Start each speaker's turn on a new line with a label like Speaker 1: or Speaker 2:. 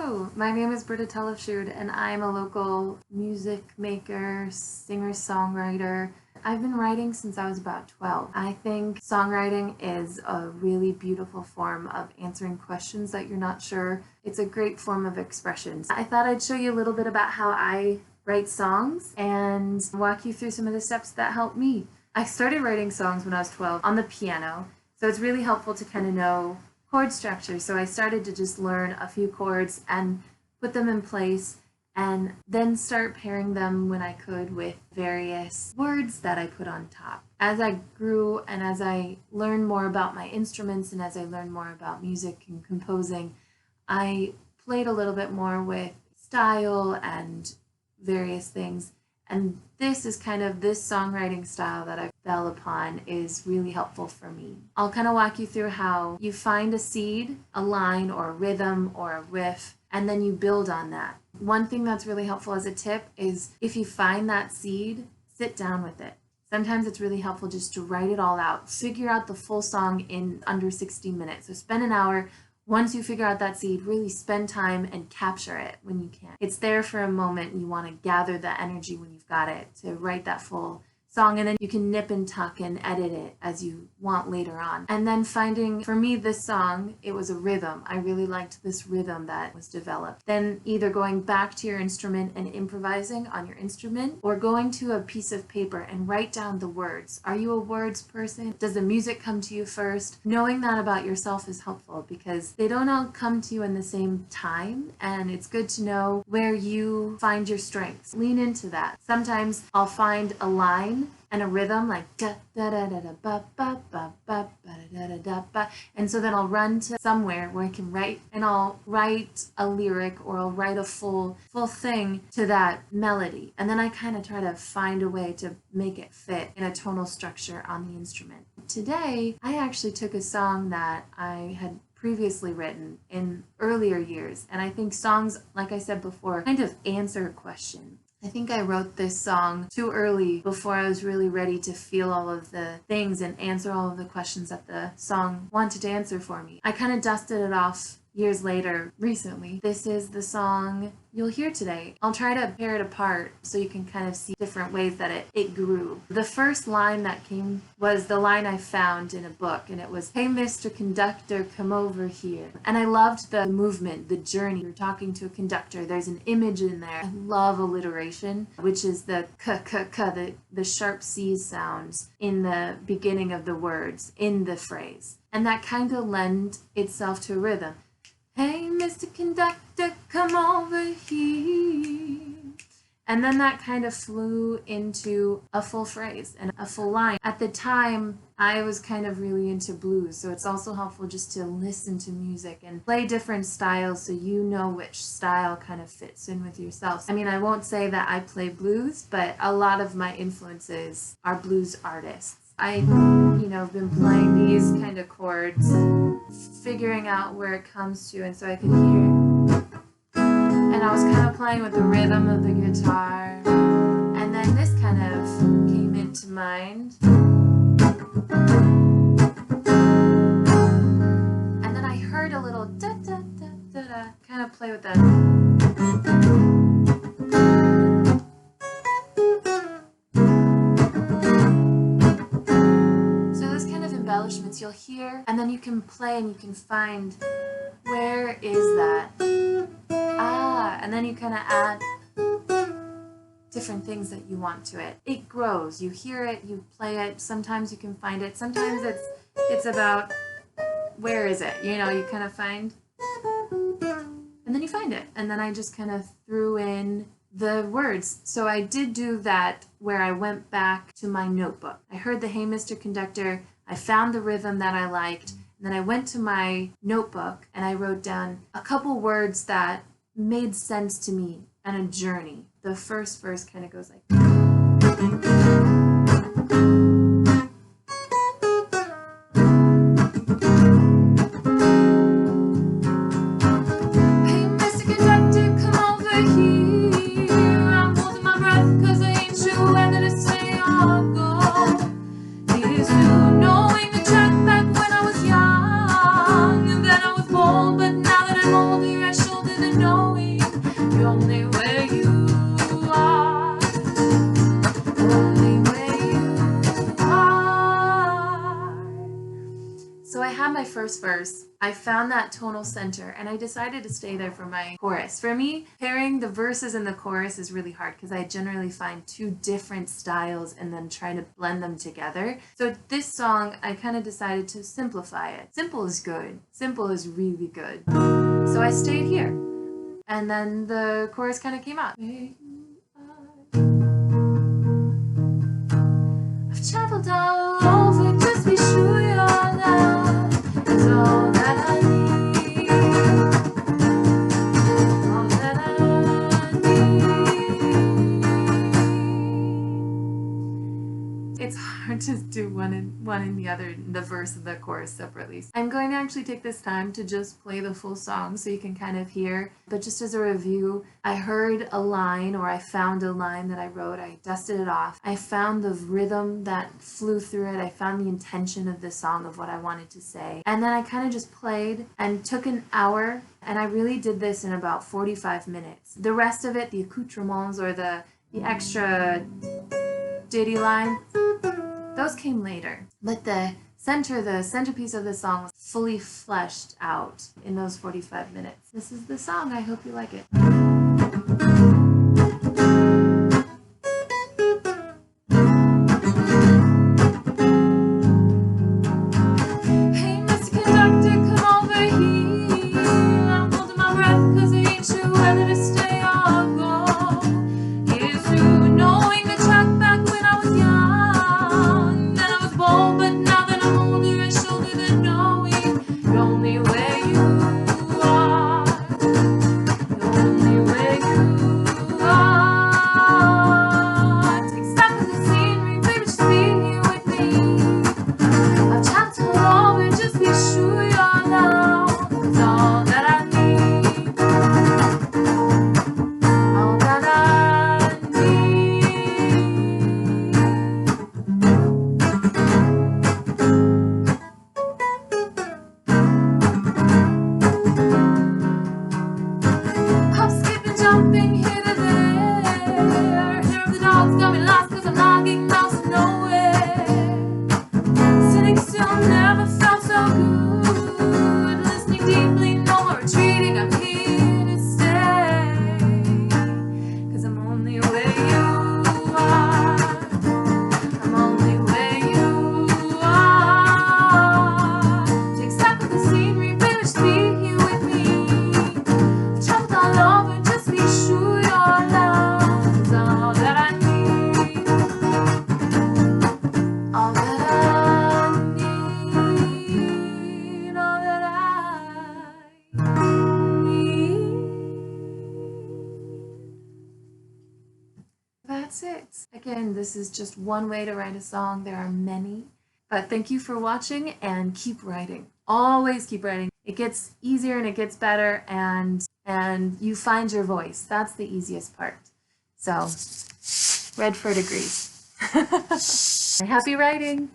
Speaker 1: Hello, my name is Britta Tollefsrud and I'm a local music maker, singer-songwriter. I've been writing since I was about 12. I think songwriting is a really beautiful form of answering questions that you're not sure. It's a great form of expression. I thought I'd show you a little bit about how I write songs and walk you through some of the steps that helped me. I started writing songs when I was 12 on the piano, so it's really helpful to kind of know chord structure. So I started to just learn a few chords and put them in place and then start pairing them when I could with various words that I put on top. As I grew and as I learned more about my instruments and as I learned more about music and composing, I played a little bit more with style and various things. And this is kind of this songwriting style that I fell upon is really helpful for me. I'll kind of walk you through how you find a seed, a line or a rhythm or a riff, and then you build on that. One thing that's really helpful as a tip is if you find that seed, sit down with it. Sometimes it's really helpful just to write it all out. Figure out the full song in under 60 minutes. So spend an hour. Once you figure out that seed, really spend time and capture it when you can. It's there for a moment. You want to gather the energy when you've got it to write that full song, and then you can nip and tuck and edit it as you want later on. And then finding, for me, this song, it was a rhythm. I really liked this rhythm that was developed. Then either going back to your instrument and improvising on your instrument, or going to a piece of paper and write down the words. Are you a words person? Does the music come to you first? Knowing that about yourself is helpful because they don't all come to you in the same time, and it's good to know where you find your strengths. Lean into that. Sometimes I'll find a line and a rhythm like da da da da da ba ba ba ba ba da da da ba, and so then I'll run to somewhere where I can write, and I'll write a lyric or I'll write a full thing to that melody, and then I kind of try to find a way to make it fit in a tonal structure on the instrument. Today I actually took a song that I had previously written in earlier years, and I think songs, like I said before, kind of answer a question. I think I wrote this song too early before I was really ready to feel all of the things and answer all of the questions that the song wanted to answer for me. I kind of dusted it off years later, recently. This is the song you'll hear today. I'll try to pair it apart so you can kind of see different ways that it grew. The first line that came was the line I found in a book, and it was, "Hey, Mr. Conductor, come over here." And I loved the movement, the journey. You're talking to a conductor. There's an image in there. I love alliteration, which is the k, the sharp C sounds in the beginning of the words in the phrase. And that kind of lend itself to a rhythm. Hey, Mr. Conductor, come over here. And then that kind of flew into a full phrase and a full line. At the time, I was kind of really into blues, so it's also helpful just to listen to music and play different styles so you know which style kind of fits in with yourself. I mean, I won't say that I play blues, but a lot of my influences are blues artists. I've been playing these kind of chords, figuring out where it comes to, and so I could hear. And I was kind of playing with the rhythm of the guitar, and then this kind of came into mind. And then I heard a little da da da da da, kind of play with that. Embellishments you'll hear, and then you can play and you can find where is that, and then you kind of add different things that you want to it. It grows. You hear it, you play it. Sometimes you can find it. Sometimes it's about where is it. You kind of find, and then you find it, and then I just kind of threw in the words. So I did do that where I went back to my notebook. I heard the "Hey, Mr. Conductor." I found the rhythm that I liked, and then I went to my notebook and I wrote down a couple words that made sense to me and a journey. The first verse kind of goes like, "Hey, Mr. Conductor, come over here. I'm holding my breath 'cause I ain't sure whether to stay or go. It is new knowing the track back when I was young, and then I was bold, but now that I'm older I shoulder the note. So I had my first verse, I found that tonal center, and I decided to stay there for my chorus. For me, pairing the verses and the chorus is really hard because I generally find two different styles and then try to blend them together. So this song, I kind of decided to simplify it. Simple is good. Simple is really good. So I stayed here. And then the chorus kind of came out. I've traveled all over, just be sure your love is all that I need. All that I need. It's hard to do one and the other, the verse and the chorus separately. I'm going to actually take this time to just play the full song so you can kind of hear. But just as a review, I heard a line, or I found a line that I wrote, I dusted it off. I found the rhythm that flew through it. I found the intention of the song, of what I wanted to say. And then I kind of just played and took an hour, and I really did this in about 45 minutes. The rest of it, the accoutrements or the extra ditty line, those came later. But the centerpiece of the song was fully fleshed out in those 45 minutes. This is the song. I hope you like it. Hey, Mr. Conductor, come over here. I'm holding my breath because I ain't sure whether to stay or go. Here's to knowing the track back when I was young. Then I was bold, but now that I'm older, I shoulder the knowing. You're only where you are. You're only where you are. Take stock of the scenery, baby, just be here with me. I've traveled all over, just be sure your love is all that I need. All that I need. Hop, skipping, jumping here to there. Hair of the dogs got me lost because I'm not getting lost nowhere. Sitting still never felt so good. Listening deeply, no more retreating. I'm here to stay. Cause I'm only where you are. I'm only where you are. Take stock of the scenery, baby, just be here with me. I've traveled all over, just be sure your love is all that I need. All that I need. All that I need. That's it. Again, this is just one way to write a song. There are many. But thank you for watching, and keep writing. Always keep writing. It gets easier and it gets better, and you find your voice. That's the easiest part. So, read for degrees. Happy writing!